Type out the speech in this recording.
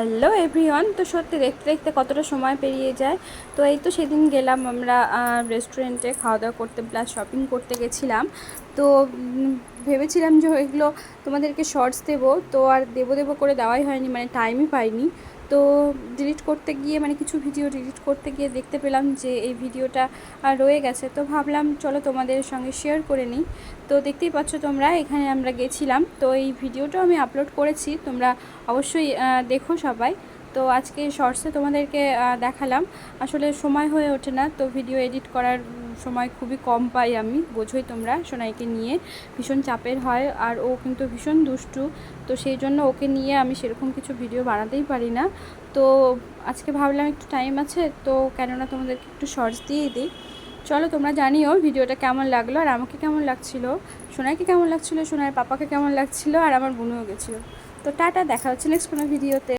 Hello everyone. তো সত্যি দেখতে দেখতে কতটা সময় পেরিয়ে যায়। তো এই তো সেদিন গেলাম আমরা রেস্টুরেন্টে খাওয়া দাওয়া করতে প্লাস শপিং করতে গেছিলাম। তো ভেবেছিলাম যে এগুলো তোমাদেরকে শর্টস দেবো, তো আর দেবো দেবো করে দেওয়াই হয়নি, মানে টাইমই পাইনি। তো ডিলিট করতে গিয়ে মানে কিছু ভিডিও ডিলিট করতে গিয়ে দেখতে পেলাম যে এই ভিডিওটা রয়ে গেছে। তো ভাবলাম চলো তোমাদের সঙ্গে শেয়ার করে নিই। তো দেখতেই পাচ্ছ তোমরা, এখানে আমরা গেছিলাম, তো এই ভিডিওটাও আমি আপলোড করেছি, তোমরা অবশ্যই দেখো সবাই। তো আজকে শর্টসে তোমাদেরকে দেখালাম। আসলে সময় হয়ে ওঠে না, তো ভিডিও এডিট করার সময় খুবই কম পাই আমি, বোঝোই তোমরা, সোনাইকে নিয়ে ভীষণ চাপের হয় আর ও কিন্তু ভীষণ দুষ্টু। তো সেই জন্য ওকে নিয়ে আমি সেরকম কিছু ভিডিও বানাতেই পারি না। তো আজকে ভাবলাম একটু টাইম আছে, তো কেননা তোমাদেরকে একটু শর্টস দিয়েই দিই। চলো তোমরা জানিও ভিডিওটা কেমন লাগলো, আর আমাকে কেমন লাগছিলো, সোনাইকে কেমন লাগছিলো, সোনার পাপাকে কেমন লাগছিলো, আর আমার বোনও গেছিলো। তো টাটা, দেখা হচ্ছে নেক্সট কোনো ভিডিওতে।